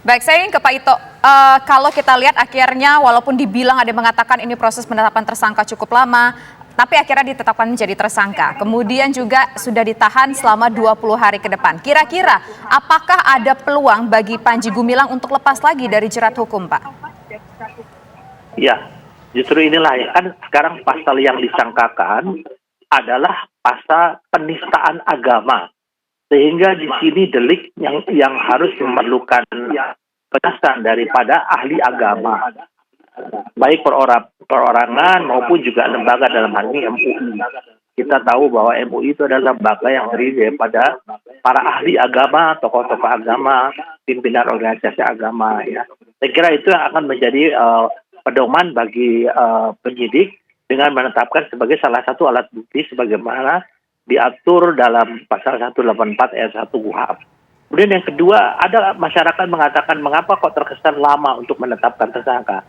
Baik, saya ingin ke Pak Ito. Kalau kita lihat akhirnya walaupun dibilang ada yang mengatakan ini proses penetapan tersangka cukup lama, tapi akhirnya ditetapkan menjadi tersangka. Kemudian juga sudah ditahan selama 20 hari ke depan. Kira-kira apakah ada peluang bagi Panji Gumilang untuk lepas lagi dari jerat hukum, Pak? Ya, justru inilah ya kan sekarang pasal yang disangkakan adalah pasal penistaan agama. Sehingga di sini delik yang harus memerlukan penjelasan daripada ahli agama, baik perorangan maupun juga lembaga, dalam hal ini MUI. Kita tahu bahwa MUI itu adalah lembaga yang terdiri daripada para ahli agama, tokoh-tokoh agama, pimpinan organisasi agama. Ya, saya kira itu yang akan menjadi pedoman bagi penyidik dengan menetapkan sebagai salah satu alat bukti sebagaimana diatur dalam pasal 184 ayat 1 KUHP. Kemudian yang kedua, ada masyarakat mengatakan mengapa kok terkesan lama untuk menetapkan tersangka?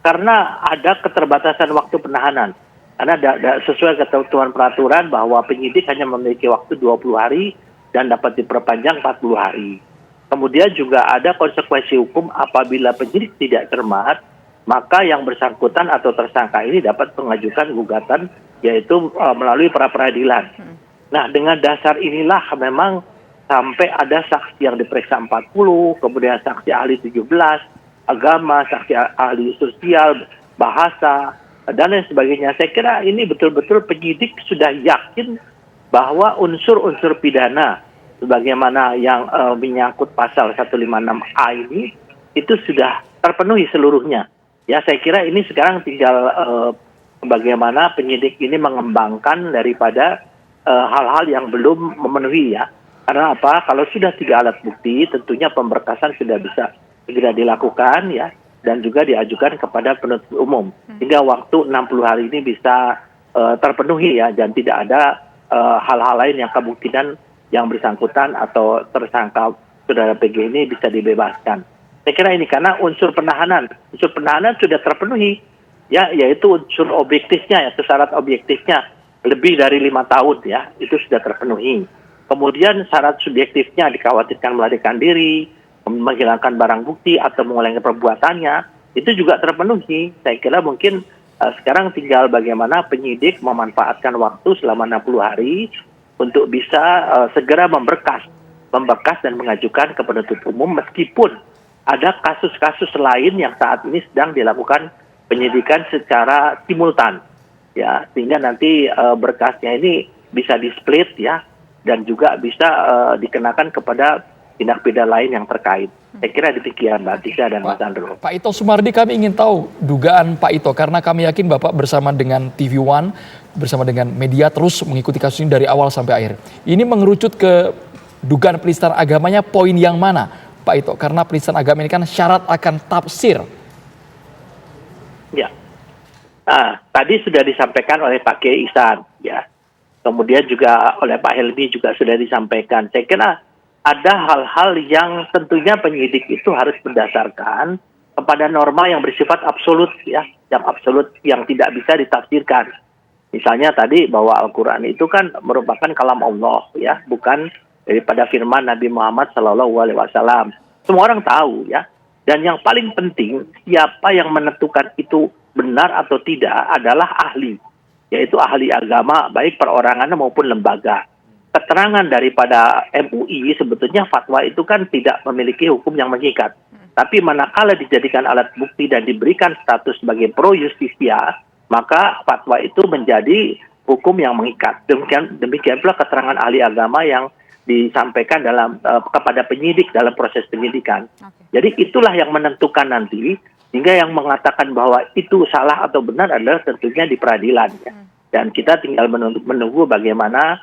Karena ada keterbatasan waktu penahanan. Karena sesuai ketentuan peraturan bahwa penyidik hanya memiliki waktu 20 hari dan dapat diperpanjang 40 hari. Kemudian juga ada konsekuensi hukum apabila penyidik tidak cermat, maka yang bersangkutan atau tersangka ini dapat mengajukan gugatan yaitu melalui pra peradilan. Nah, dengan dasar inilah memang sampai ada saksi yang diperiksa 40, kemudian saksi ahli 17, agama, saksi ahli sosial, bahasa, dan lain sebagainya. Saya kira ini betul-betul penyidik sudah yakin bahwa unsur-unsur pidana sebagaimana yang menyangkut pasal 156A ini itu sudah terpenuhi seluruhnya. Ya, saya kira ini sekarang tinggal bagaimana penyidik ini mengembangkan daripada hal-hal yang belum memenuhi ya. Karena apa? Kalau sudah 3 alat bukti, tentunya pemberkasan sudah bisa segera dilakukan ya, dan juga diajukan kepada penuntut umum. Hingga waktu 60 hari ini bisa terpenuhi ya, dan tidak ada hal-hal lain yang kemungkinan yang bersangkutan atau tersangka saudara PG ini bisa dibebaskan. Saya kira ini karena unsur penahanan sudah terpenuhi ya, yaitu unsur objektifnya ya, syarat objektifnya lebih dari 5 tahun ya, itu sudah terpenuhi. Kemudian syarat subjektifnya dikhawatirkan melarikan diri, menghilangkan barang bukti atau mengulangi perbuatannya, itu juga terpenuhi. Saya kira mungkin sekarang tinggal bagaimana penyidik memanfaatkan waktu selama 60 hari untuk bisa segera memberkas dan mengajukan ke penuntut umum, meskipun ada kasus-kasus lain yang saat ini sedang dilakukan penyidikan secara simultan. Ya, sehingga nanti berkasnya ini bisa di-split ya, dan juga bisa dikenakan kepada tindak pidana lain yang terkait. Saya kira demikian Mbak Tika dan Mas Andro. Pak Ito Sumardi, kami ingin tahu dugaan Pak Ito, karena kami yakin Bapak bersama dengan TV One, bersama dengan media terus mengikuti kasus ini dari awal sampai akhir. Ini mengerucut ke dugaan penistaan agamanya, poin yang mana Pak Ito? Karena penistaan agama ini kan syarat akan tafsir. Ya. Nah, tadi sudah disampaikan oleh Pak Kiai Ihsan, ya. Kemudian juga oleh Pak Helmi juga sudah disampaikan. Saya kira ada hal-hal yang tentunya penyidik itu harus berdasarkan kepada norma yang bersifat absolut, ya, yang absolut yang tidak bisa ditafsirkan. Misalnya tadi bahwa Al-Quran itu kan merupakan kalam Allah, ya, bukan daripada firman Nabi Muhammad SAW. Semua orang tahu, ya. Dan yang paling penting, siapa yang menentukan itu benar atau tidak adalah ahli, yaitu ahli agama, baik perorangan maupun lembaga. Keterangan daripada MUI sebetulnya fatwa itu kan tidak memiliki hukum yang mengikat. Tapi manakala dijadikan alat bukti dan diberikan status sebagai pro justisia, maka fatwa itu menjadi hukum yang mengikat. Demikian pula keterangan ahli agama yang disampaikan kepada penyidik dalam proses penyidikan. Jadi itulah yang menentukan nanti, sehingga yang mengatakan bahwa itu salah atau benar adalah tentunya di peradilan. Ya. Dan kita tinggal menunggu bagaimana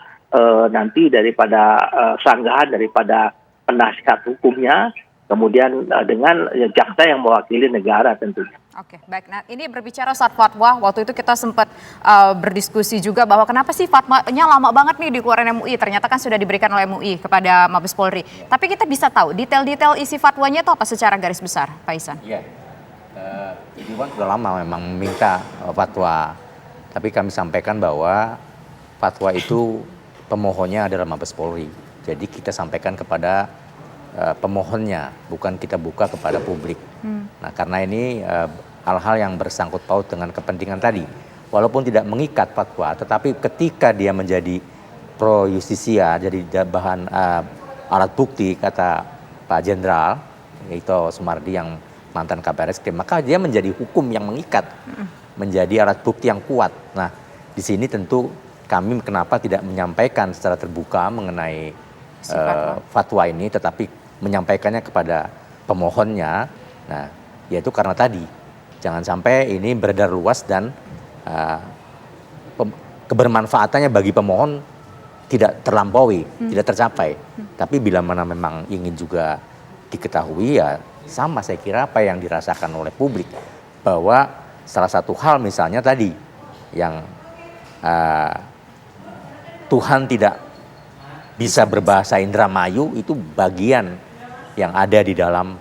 nanti daripada sanggahan daripada penasihat hukumnya, kemudian dengan jaksa yang mewakili negara tentunya. Oke, baik. Nah, ini berbicara saat fatwa, waktu itu kita sempat berdiskusi juga bahwa kenapa sih fatwanya lama banget nih dikeluarin MUI, ternyata kan sudah diberikan oleh MUI kepada Mabes Polri. Tapi kita bisa tahu detail-detail isi fatwanya itu apa secara garis besar, Pak Ihsan? Iya, Iwan sudah lama memang meminta fatwa, tapi kami sampaikan bahwa fatwa itu pemohonnya adalah Mabes Polri. Jadi kita sampaikan kepada pemohonnya, bukan kita buka kepada publik. Nah, karena ini hal-hal yang bersangkut paut dengan kepentingan tadi. Walaupun tidak mengikat fatwa, tetapi ketika dia menjadi pro justisia, jadi bahan alat bukti, kata Pak Jenderal Ito Sumardi yang mantan Kabar Eskrim, maka dia menjadi hukum yang mengikat, menjadi alat bukti yang kuat. Nah, di sini tentu kami kenapa tidak menyampaikan secara terbuka mengenai fatwa ini, tetapi menyampaikannya kepada pemohonnya. Nah, yaitu karena tadi jangan sampai ini beredar luas dan kebermanfaatannya bagi pemohon tidak terlampaui, tidak tercapai. Tapi bila mana memang ingin juga diketahui, ya sama saya kira apa yang dirasakan oleh publik, bahwa salah satu hal misalnya tadi yang Tuhan tidak bisa berbahasa Indramayu, itu bagian yang ada di dalam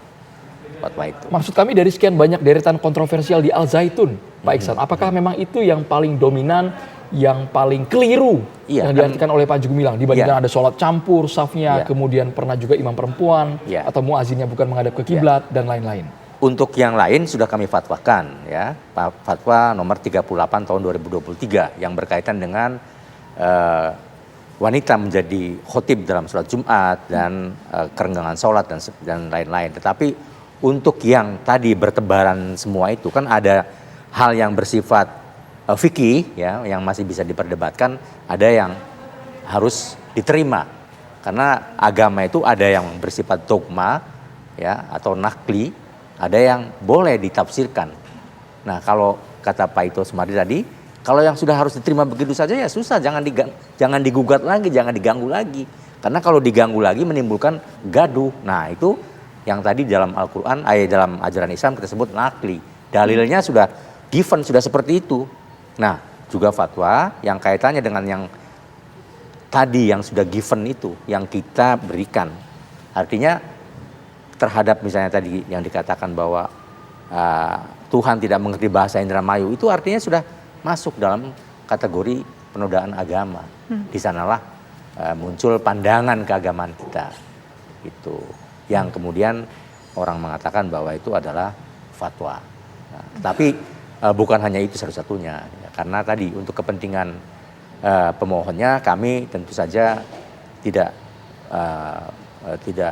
fatwa itu. Maksud kami dari sekian banyak deretan kontroversial di Al Zaitun, Pak Iksan, apakah memang itu yang paling dominan, yang paling keliru yang diartikan oleh Panji Gumilang dibandingkan ada sholat campur safnya, kemudian pernah juga imam perempuan atau muazinnya bukan menghadap ke kiblat dan lain-lain? Untuk yang lain sudah kami fatwakan, ya, fatwa nomor 38 tahun 2023 yang berkaitan dengan wanita menjadi khotib dalam sholat Jumat dan kerenggangan sholat dan lain-lain. Tetapi untuk yang tadi bertebaran semua itu kan ada hal yang bersifat fikih, ya, yang masih bisa diperdebatkan, ada yang harus diterima karena agama itu ada yang bersifat dogma, ya, atau nakli, ada yang boleh ditafsirkan. Nah, kalau kata Pak Ito Sumardi tadi, kalau yang sudah harus diterima begitu saja ya susah, jangan digugat lagi, jangan diganggu lagi, karena kalau diganggu lagi menimbulkan gaduh. Nah, itu yang tadi dalam Al-Quran, dalam ajaran Islam kita sebut nakli. Dalilnya sudah given, sudah seperti itu. Nah, juga fatwa yang kaitannya dengan yang tadi yang sudah given itu, yang kita berikan. Artinya terhadap misalnya tadi yang dikatakan bahwa Tuhan tidak mengerti bahasa Indramayu, itu artinya sudah masuk dalam kategori penodaan agama. Di sanalah muncul pandangan keagamaan kita. Itu yang kemudian orang mengatakan bahwa itu adalah fatwa. Nah, tapi bukan hanya itu satu-satunya, ya, karena tadi untuk kepentingan pemohonnya kami tentu saja tidak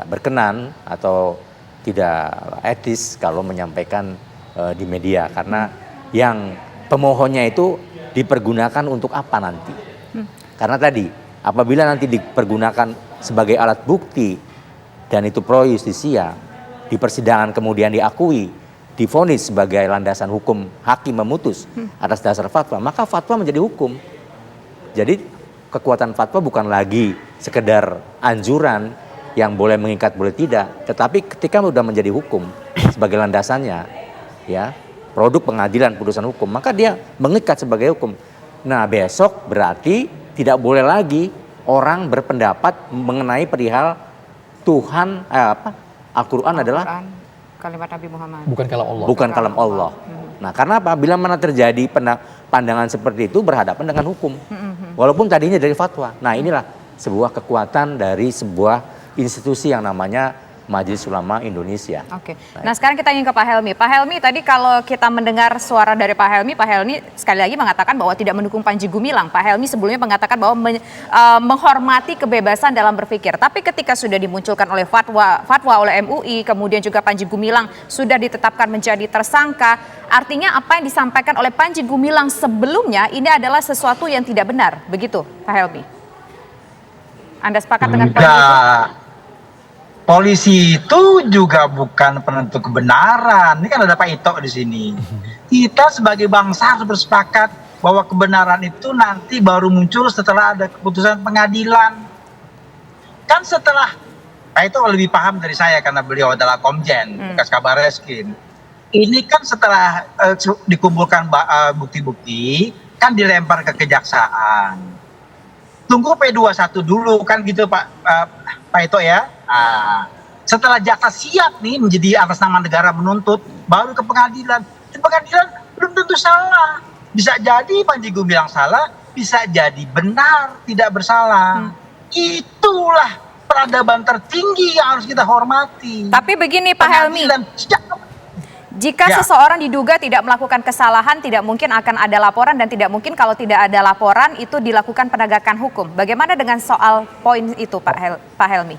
berkenan atau tidak etis kalau menyampaikan di media, karena yang pemohonnya itu dipergunakan untuk apa nanti? Karena tadi apabila nanti dipergunakan sebagai alat bukti dan itu pro justisia, di persidangan kemudian diakui, divonis sebagai landasan hukum, hakim memutus atas dasar fatwa, maka fatwa menjadi hukum. Jadi kekuatan fatwa bukan lagi sekedar anjuran yang boleh mengikat boleh tidak, tetapi ketika sudah menjadi hukum sebagai landasannya, ya, produk pengadilan putusan hukum, maka dia mengikat sebagai hukum. Nah, besok berarti tidak boleh lagi orang berpendapat mengenai perihal Tuhan, Al-Quran adalah kalimat Nabi Muhammad. Bukan kalam Allah. Bukan kalam Allah. Nah, karena apa? Bila mana terjadi pandangan seperti itu berhadapan dengan hukum. Walaupun tadinya dari fatwa. Nah, inilah sebuah kekuatan dari sebuah institusi yang namanya Majelis Ulama Indonesia. Oke. Nah, sekarang kita ingin ke Pak Helmi. Pak Helmi, tadi kalau kita mendengar suara dari Pak Helmi sekali lagi mengatakan bahwa tidak mendukung Panji Gumilang. Pak Helmi sebelumnya mengatakan bahwa menghormati kebebasan dalam berpikir. Tapi ketika sudah dimunculkan oleh fatwa oleh MUI, kemudian juga Panji Gumilang sudah ditetapkan menjadi tersangka, artinya apa yang disampaikan oleh Panji Gumilang sebelumnya ini adalah sesuatu yang tidak benar. Begitu, Pak Helmi? Anda sepakat dengan poin itu? Polisi itu juga bukan penentu kebenaran. Ini kan ada Pak Ito di sini. Kita sebagai bangsa harus bersepakat bahwa kebenaran itu nanti baru muncul setelah ada keputusan pengadilan. Kan setelah, Pak Ito lebih paham dari saya karena beliau adalah Komjen, bekas Kabar Eskrim. Ini kan setelah dikumpulkan bukti-bukti, kan dilempar ke kejaksaan. Tunggu P21 dulu kan gitu Pak Ito ya. Setelah jaksa siap nih menjadi atas nama negara menuntut, baru ke pengadilan. Di pengadilan belum tentu salah. Bisa jadi Panji Gumilang salah, bisa jadi benar tidak bersalah. Itulah peradaban tertinggi yang harus kita hormati. Tapi begini Pak Helmi, Pengadilan sejak jika Ya. seseorang diduga tidak melakukan kesalahan, tidak mungkin akan ada laporan dan tidak mungkin kalau tidak ada laporan itu dilakukan penegakan hukum. Bagaimana dengan soal poin itu Pak Helmi?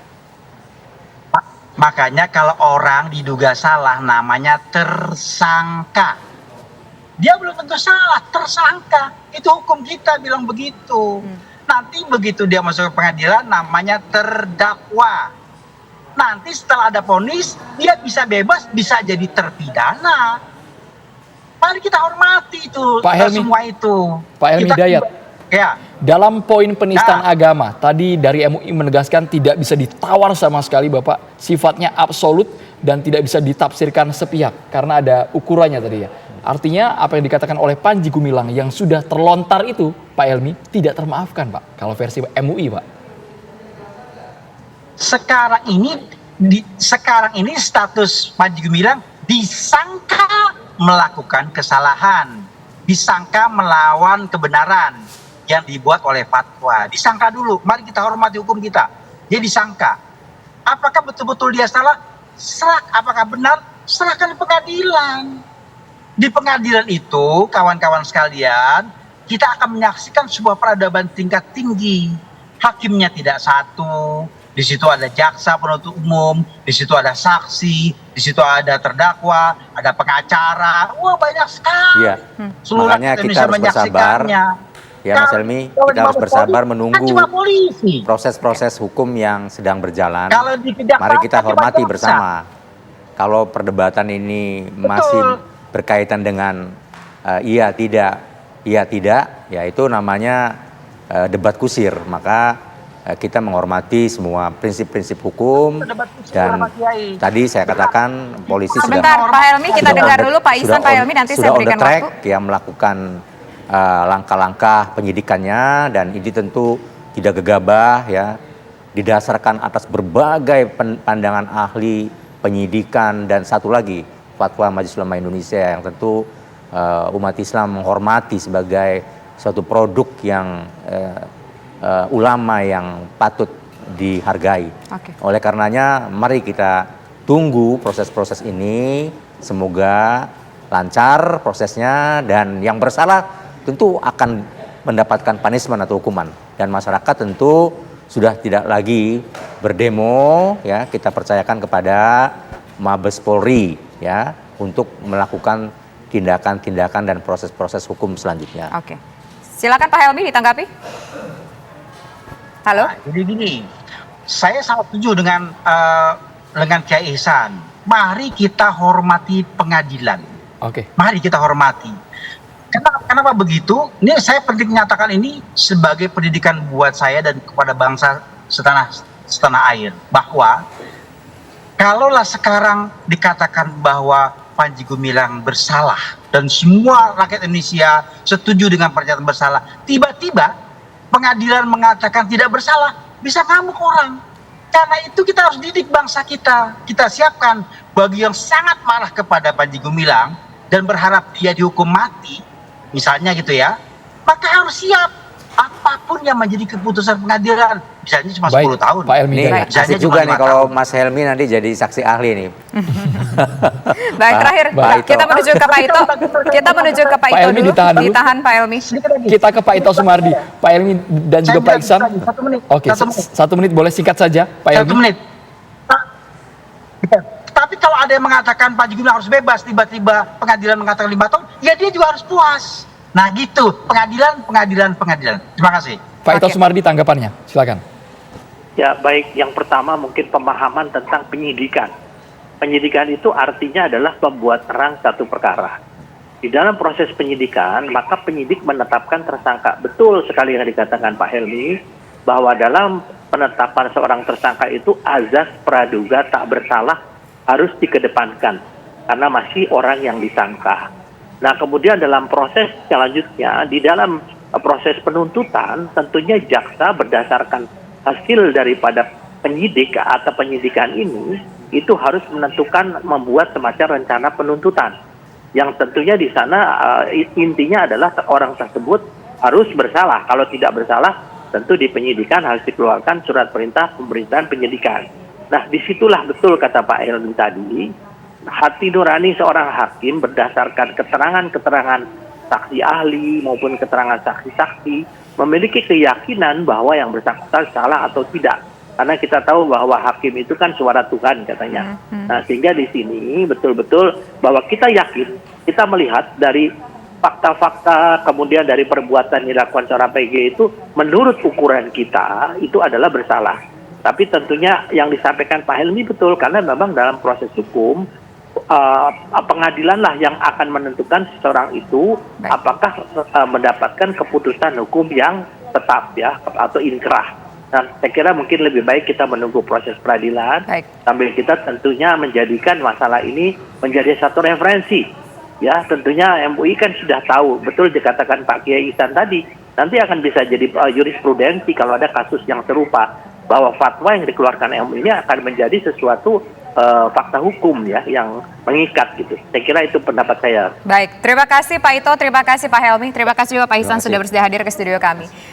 Makanya kalau orang diduga salah namanya tersangka. Dia belum tentu salah, tersangka. Itu hukum kita bilang begitu. Nanti begitu dia masuk ke pengadilan namanya terdakwa. Nanti setelah ada vonis, dia bisa bebas, bisa jadi terpidana. Mari kita hormati itu, Pak Helmi. semua itu. Pak Helmi Hidayat. Ya. Dalam poin penistaan agama, tadi dari MUI menegaskan tidak bisa ditawar sama sekali Bapak, sifatnya absolut dan tidak bisa ditafsirkan sepihak karena ada ukurannya tadi ya. Artinya apa yang dikatakan oleh Panji Gumilang yang sudah terlontar itu, Pak Helmi, tidak termaafkan Pak, kalau versi MUI Pak. Sekarang ini status Panji Gumilang disangka melakukan kesalahan, disangka melawan kebenaran yang dibuat oleh fatwa. Disangka dulu, mari kita hormati hukum kita. Dia disangka. Apakah betul-betul dia salah? Apakah benar? Serahkan pengadilan. Di pengadilan itu, kawan-kawan sekalian, kita akan menyaksikan sebuah peradaban tingkat tinggi. Hakimnya tidak satu, di situ ada jaksa penuntut umum, di situ ada saksi, di situ ada terdakwa, ada pengacara. Wah, banyak sekali. Iya. Seluruh Makanya rakyat kita Indonesia harus bersabar. menyaksikannya. Ya Mas Helmi, Kalau kita harus di Mabes bersabar Polri, menunggu kan cuma polisi. proses-proses hukum yang sedang berjalan. Kalau di kejaksaan, Mari kita kan cuma hormati jaksa. bersama. Kalau perdebatan ini masih berkaitan dengan iya tidak, ya itu namanya debat kusir. Maka kita menghormati semua prinsip-prinsip hukum Debat kusir dan sama Kiai. tadi saya katakan polisi Sebentar Pak Helmi, kita dengar dulu Pak Ihsan, Pak Helmi nanti saya sudah on the berikan track waktu. yang melakukan langkah-langkah penyidikannya, dan ini tentu tidak gegabah ya, didasarkan atas berbagai pandangan ahli penyidikan dan satu lagi fatwa Majelis Ulama Indonesia yang tentu umat Islam menghormati sebagai suatu produk yang ulama yang patut dihargai. Oke. Oleh karenanya mari kita tunggu proses-proses ini, semoga lancar prosesnya dan yang bersalah tentu akan mendapatkan punishment atau hukuman, dan masyarakat tentu sudah tidak lagi berdemo ya, kita percayakan kepada Mabes Polri ya untuk melakukan tindakan-tindakan dan proses-proses hukum selanjutnya. Oke. Silakan Pak Helmi ditanggapi. Halo? Nah, jadi gini, saya sangat setuju dengan Kiai Ihsan. Mari kita hormati pengadilan. Oke. Mari kita hormati. Kenapa begitu? Ini saya penting menyatakan ini sebagai pendidikan buat saya dan kepada bangsa setanah air. Bahwa kalaulah sekarang dikatakan bahwa Panji Gumilang bersalah dan semua rakyat Indonesia setuju dengan pernyataan bersalah, tiba-tiba pengadilan mengatakan tidak bersalah, bisa ngamuk orang. Karena itu kita harus didik bangsa kita. Kita siapkan bagi yang sangat marah kepada Panji Gumilang dan berharap dia dihukum mati, misalnya gitu ya, maka harus siap apapun yang menjadi keputusan pengadilan. Misalnya cuma 10 tahun. Pak Helmi Ini Hidayat. Misalnya asik cuma juga 5 nih kalau tahun. Mas Helmi nanti jadi saksi ahli nih. Baik, terakhir Pak Ito. kita menuju ke Pak Ito. Kita menuju ke Pak Pak Ito Helmi dulu. ditahan dulu. Ditahan Pak Helmi. Sedikit lagi. Kita ke Pak Ito Sumardi, Pak Helmi dan juga Saya Pak Ihsan. bilang satu menit, Oke, satu menit. 1 menit boleh singkat saja, Pak Satu Helmi. menit. Tapi kalau ada yang mengatakan Panji Gumilang harus bebas, tiba-tiba pengadilan mengatakan 5 tahun, ya dia juga harus puas. Nah gitu, pengadilan. Terima kasih. Pak Ito Oke. Sumardi tanggapannya, silakan. Ya, baik. Yang pertama mungkin pemahaman tentang penyidikan. Penyidikan itu artinya adalah membuat terang satu perkara. Di dalam proses penyidikan, maka penyidik menetapkan tersangka. Betul sekali yang dikatakan Pak Helmi, bahwa dalam penetapan seorang tersangka itu azas praduga tak bersalah harus dikedepankan. Karena masih orang yang disangka. Nah, kemudian dalam proses selanjutnya, di dalam proses penuntutan, tentunya jaksa berdasarkan hasil daripada penyidik atau penyidikan ini, itu harus menentukan membuat semacam rencana penuntutan. Yang tentunya di sana intinya adalah orang tersebut harus bersalah. Kalau tidak bersalah, tentu di penyidikan harus dikeluarkan surat perintah pemerintahan penyidikan. Nah, disitulah betul kata Pak Helmi tadi, hati nurani seorang hakim berdasarkan keterangan-keterangan saksi ahli maupun keterangan saksi-saksi memiliki keyakinan bahwa yang bersangkutan salah atau tidak. Karena kita tahu bahwa hakim itu kan suara Tuhan katanya. Nah, sehingga di sini betul-betul bahwa kita yakin, kita melihat dari fakta-fakta, kemudian dari perbuatan yang dilakukan seorang PG itu menurut ukuran kita itu adalah bersalah. Tapi tentunya yang disampaikan Pak Helmi betul, karena memang dalam proses hukum pengadilan lah yang akan menentukan seseorang itu apakah mendapatkan keputusan hukum yang tetap ya atau inkrah. Nah, saya kira mungkin lebih baik kita menunggu proses peradilan sambil kita tentunya menjadikan masalah ini menjadi satu referensi. Ya, tentunya MUI kan sudah tahu, betul dikatakan Pak Kiai Ihsan tadi, nanti akan bisa jadi jurisprudensi kalau ada kasus yang serupa, bahwa fatwa yang dikeluarkan MUI ini akan menjadi sesuatu fakta hukum ya yang mengikat gitu. Saya kira itu pendapat saya. Baik, terima kasih Pak Ito, terima kasih Pak Helmi, terima kasih juga Pak Ihsan sudah bersedia hadir ke studio kami.